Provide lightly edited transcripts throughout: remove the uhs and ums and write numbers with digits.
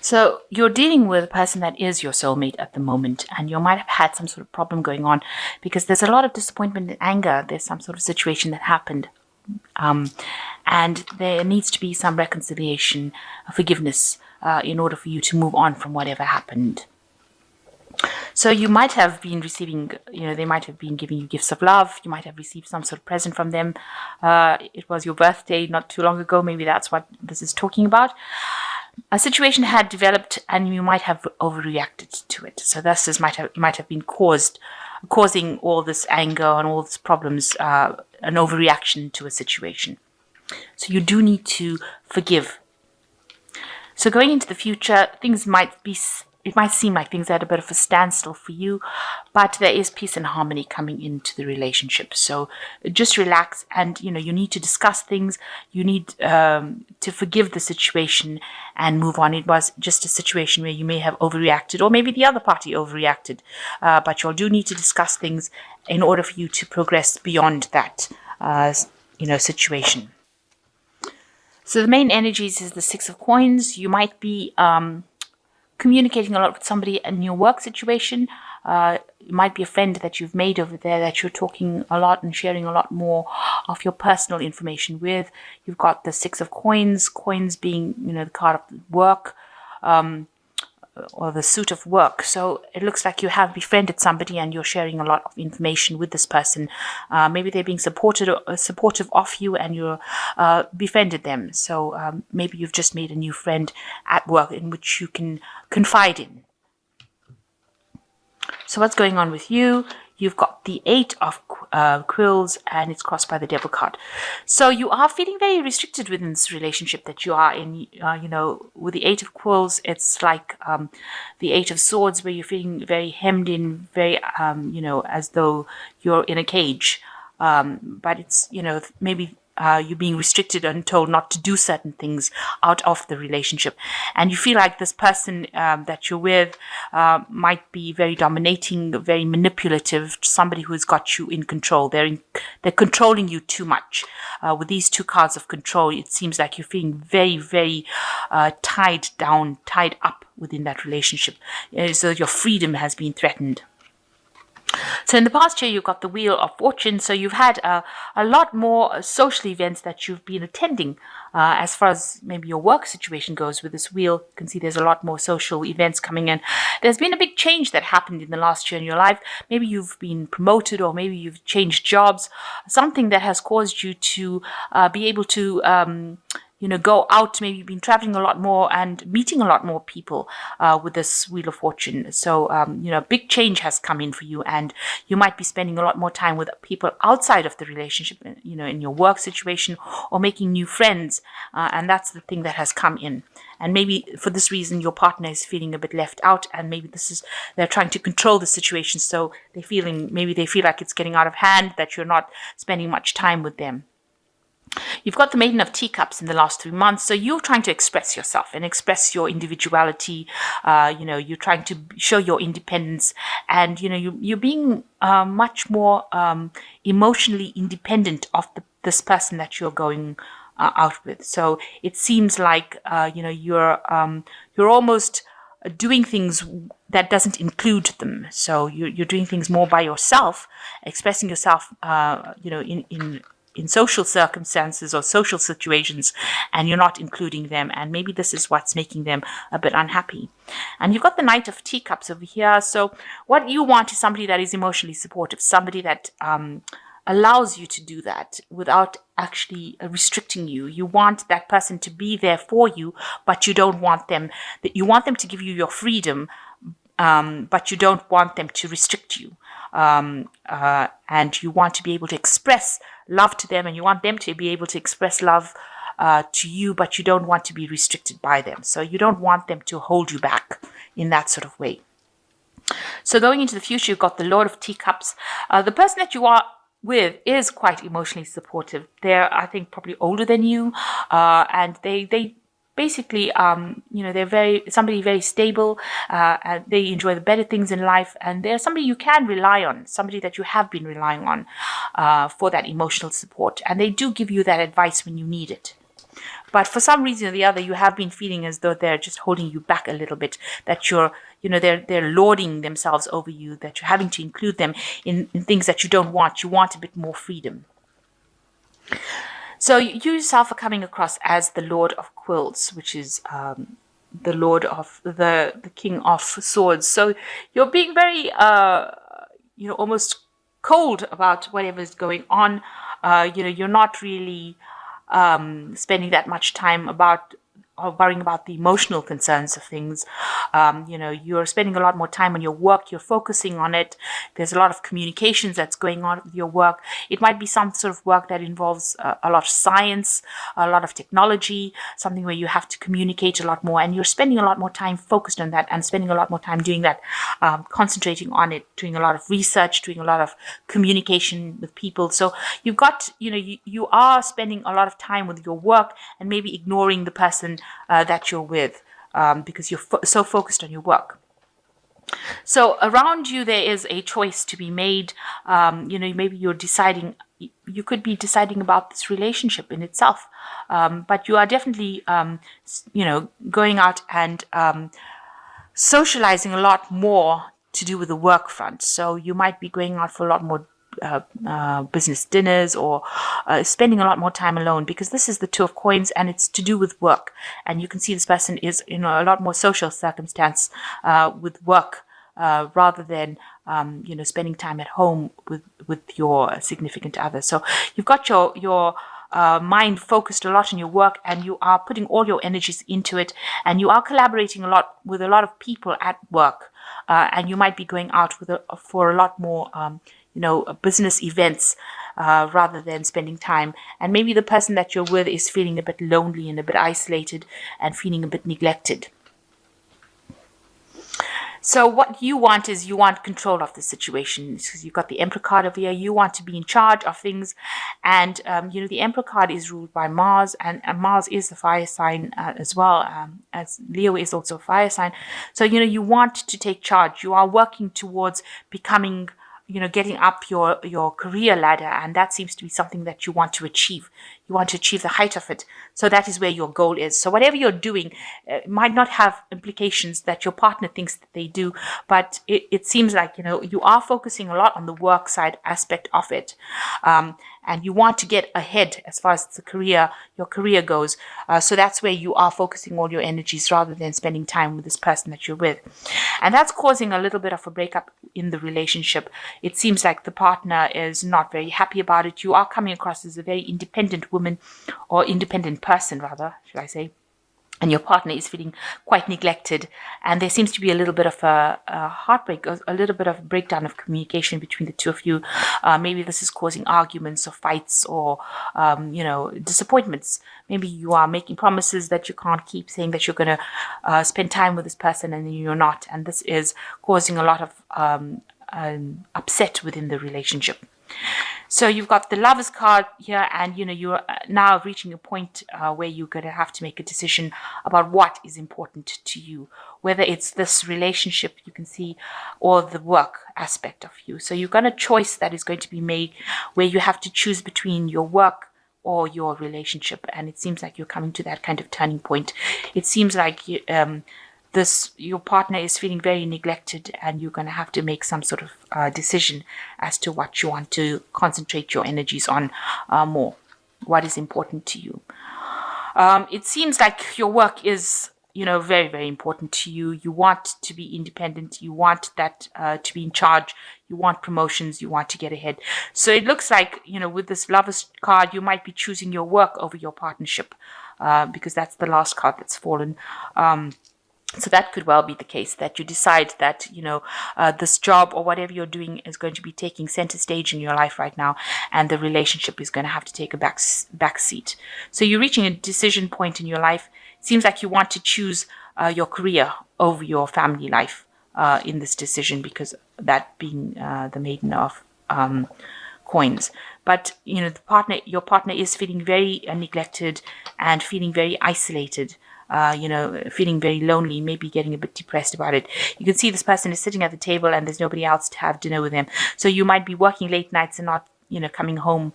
So you're dealing with a person that is your soulmate at the moment, and you might have had some sort of problem going on because there's a lot of disappointment and anger. There's some sort of situation that happened. And there needs to be some reconciliation, forgiveness, in order for you to move on from whatever happened. So you might have been receiving, they might have been giving you gifts of love. You might have received some sort of present from them. It was your birthday not too long ago. Maybe that's what this is talking about. A situation had developed and you might have overreacted to it. So this might have been causing all this anger and all these problems, an overreaction to a situation. So you do need to forgive. So going into the future, it might seem like things are at a bit of a standstill for you, but there is peace and harmony coming into the relationship. So just relax, and you need to discuss things. You need to forgive the situation and move on. It was just a situation where you may have overreacted, or maybe the other party overreacted, but you all do need to discuss things in order for you to progress beyond that situation. So the main energies is the Six of Coins. You might be communicating a lot with somebody in your work situation. It might be a friend that you've made over there that you're talking a lot and sharing a lot more of your personal information with. You've got the Six of Coins being, the card of work, or the suit of work. So it looks like you have befriended somebody and you're sharing a lot of information with this person. Maybe they're being supportive of you and you're befriended them. So maybe you've just made a new friend at work in which you can confide in. So what's going on with you? You've got the Eight of Quills and it's crossed by the Devil card. So you are feeling very restricted within this relationship that you are in. With the Eight of Quills, it's like the Eight of Swords, where you're feeling very hemmed in, very, as though you're in a cage. But it's, maybe you're being restricted and told not to do certain things out of the relationship. And you feel like this person that you're with might be very dominating, very manipulative, somebody who's got you in control. They're controlling you too much. With these two cards of control, it seems like you're feeling very, very tied up within that relationship. So your freedom has been threatened. So in the past year, you've got the Wheel of Fortune. So you've had a lot more social events that you've been attending. As far as maybe your work situation goes with this wheel, you can see there's a lot more social events coming in. There's been a big change that happened in the last year in your life. Maybe you've been promoted, or maybe you've changed jobs. Something that has caused you to be able to go out. Maybe you've been traveling a lot more and meeting a lot more people with this Wheel of Fortune. So, big change has come in for you, and you might be spending a lot more time with people outside of the relationship, in your work situation, or making new friends. And that's the thing that has come in. And maybe for this reason, your partner is feeling a bit left out, and maybe they're trying to control the situation. So they feel like it's getting out of hand, that you're not spending much time with them. You've got the Maiden of Teacups in the last 3 months. So you're trying to express yourself and express your individuality. You're trying to show your independence, and, you're being much more emotionally independent of this person that you're going out with. So it seems like, you're almost doing things that doesn't include them. So you're doing things more by yourself, expressing yourself, in social circumstances or social situations, and you're not including them. And maybe this is what's making them a bit unhappy. And you've got the Knight of Teacups over here. So what you want is somebody that is emotionally supportive, somebody that allows you to do that without actually restricting you. You want that person to be there for you, but you don't want them, you want them to give you your freedom, but you don't want them to restrict you. And you want to be able to express love to them, and you want them to be able to express love to you, but you don't want to be restricted by them. So you don't want them to hold you back in that sort of way. So going into the future, you've got the Lord of Teacups. The person that you are with is quite emotionally supportive. They're, I think, probably older than you, and they basically, they're somebody very stable, and they enjoy the better things in life, and they're somebody you can rely on, somebody that you have been relying on for that emotional support, and they do give you that advice when you need it. but for some reason or the other, you have been feeling as though they're just holding you back a little bit, that you're, they're lording themselves over you, that you're having to include them in things that you don't want. You want a bit more freedom. So you yourself are coming across as the Lord of Quills, which is the Lord of the King of Swords. So you're being very, almost cold about whatever's going on. You're not really spending that much time about or worrying about the emotional concerns of things. You're spending a lot more time on your work. You're focusing on it. There's a lot of communications that's going on with your work. It might be some sort of work that involves a lot of science, a lot of technology, something where you have to communicate a lot more, and you're spending a lot more time focused on that and spending a lot more time doing that, concentrating on it, doing a lot of research, doing a lot of communication with people. So you've got, you are spending a lot of time with your work and maybe ignoring the person that you're with, because you're so focused on your work. So around you, there is a choice to be made. Maybe you're deciding, you could be deciding about this relationship in itself, but you are definitely, going out and socializing a lot more to do with the work front. So you might be going out for a lot more business dinners, or spending a lot more time alone, because this is the Two of Coins and it's to do with work. And you can see this person is in a lot more social circumstance with work, rather than spending time at home with your significant other. So you've got your mind focused a lot on your work, and you are putting all your energies into it, and you are collaborating a lot with a lot of people at work, and you might be going out for a lot more business events, rather than spending time. And maybe the person that you're with is feeling a bit lonely and a bit isolated and feeling a bit neglected. So what you want is, you want control of the situation, because you've got the Emperor card over here. You want to be in charge of things, and the Emperor card is ruled by Mars, and Mars is the fire sign as well, as Leo is also a fire sign. So you want to take charge. You are working towards becoming, getting up your career ladder, and that seems to be something that you want to achieve. You want to achieve the height of it. So that is where your goal is. So whatever you're doing might not have implications that your partner thinks that they do, but it seems like, you are focusing a lot on the work side aspect of it. And you want to get ahead as far as your career goes. So that's where you are focusing all your energies, rather than spending time with this person that you're with. And that's causing a little bit of a breakup in the relationship. It seems like the partner is not very happy about it. You are coming across as a very independent woman, or independent person rather, should I say. And your partner is feeling quite neglected, and there seems to be a little bit of a heartbreak, a little bit of a breakdown of communication between the two of you. Maybe this is causing arguments or fights, or disappointments. Maybe you are making promises that you can't keep, saying that you're going to spend time with this person and then you're not, and this is causing a lot of upset within the relationship. So you've got the Lovers card here, and you're now reaching a point where you're going to have to make a decision about what is important to you, whether it's this relationship, you can see, or the work aspect of you. So you've got a choice that is going to be made, where you have to choose between your work or your relationship, and it seems like you're coming to that kind of turning point. It seems like your partner is feeling very neglected, and you're going to have to make some sort of decision as to what you want to concentrate your energies on more, what is important to you. It seems like your work is, very, very important to you. You want to be independent. You want that to be in charge. You want promotions. You want to get ahead. So it looks like, with this Lovers card, you might be choosing your work over your partnership, because that's the last card that's fallen. So that could well be the case, that you decide that, this job or whatever you're doing is going to be taking center stage in your life right now, and the relationship is going to have to take a back seat. So you're reaching a decision point in your life. It seems like you want to choose your career over your family life in this decision, because that being the Maiden of Coins. But, your partner is feeling very neglected and feeling very isolated. Feeling very lonely, maybe getting a bit depressed about it. You can see this person is sitting at the table and there's nobody else to have dinner with them. So you might be working late nights and coming home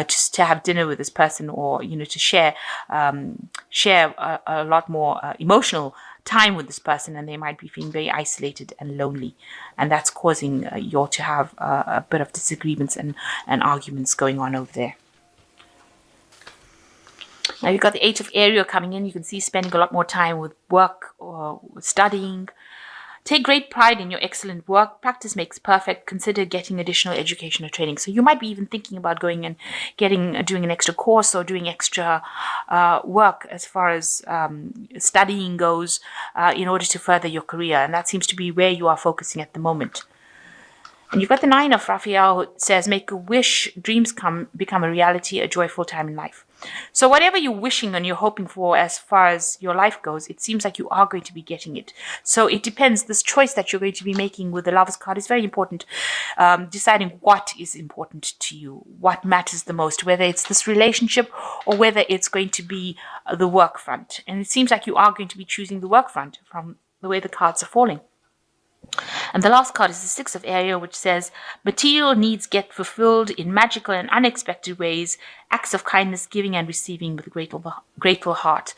just to have dinner with this person, or to share a lot more emotional time with this person, and they might be feeling very isolated and lonely, and that's causing you all to have a bit of disagreements and arguments going on over there. Now you've got the Eight of Ariel coming in. You can see spending a lot more time with work or studying. Take great pride in your excellent work. Practice makes perfect. Consider getting additional education or training. So you might be even thinking about going and doing an extra course or doing extra work as far as studying goes in order to further your career. And that seems to be where you are focusing at the moment. And you've got the Nine of Raphael, who says, make a wish, dreams become a reality, a joyful time in life. So whatever you're wishing and you're hoping for as far as your life goes, it seems like you are going to be getting it. So it depends. This choice that you're going to be making with the Lovers card is very important. Deciding what is important to you, what matters the most, whether it's this relationship or whether it's going to be the work front. And it seems like you are going to be choosing the work front from the way the cards are falling. And the last card is the Six of Ariel, which says, material needs get fulfilled in magical and unexpected ways, acts of kindness, giving and receiving with a grateful heart.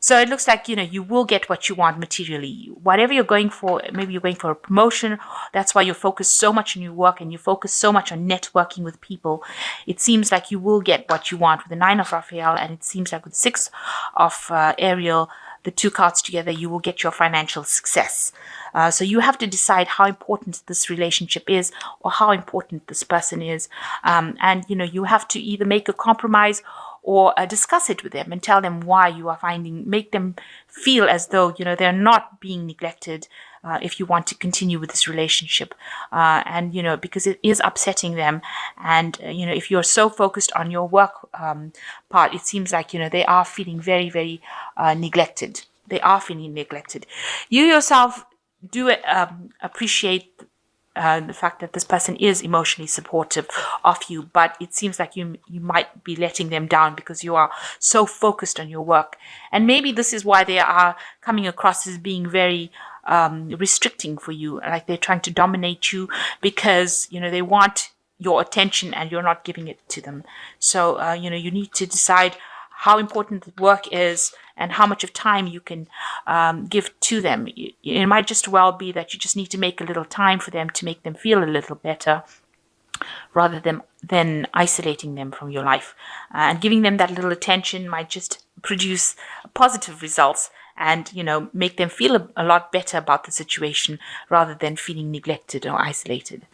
So it looks like, you will get what you want materially. Whatever you're going for, maybe you're going for a promotion. That's why you're focused so much on your work and you focus so much on networking with people. It seems like you will get what you want with the Nine of Raphael, and it seems like with the Six of Ariel, the two cards together, you will get your financial success. So you have to decide how important this relationship is or how important this person is. And, you have to either make a compromise or discuss it with them and tell them why you are make them feel as though, they're not being neglected if you want to continue with this relationship. And, because it is upsetting them. And, if you're so focused on your work part, it seems like, they are feeling very, very neglected. They are feeling neglected. You yourself do appreciate the fact that this person is emotionally supportive of you, but it seems like you might be letting them down because you are so focused on your work. And maybe this is why they are coming across as being very restricting for you, like they're trying to dominate you because, they want your attention and you're not giving it to them. So, you need to decide how important the work is and how much of time you can give to them. It might just well be that you just need to make a little time for them to make them feel a little better rather than isolating them from your life. And giving them that little attention might just produce positive results and, make them feel a lot better about the situation rather than feeling neglected or isolated.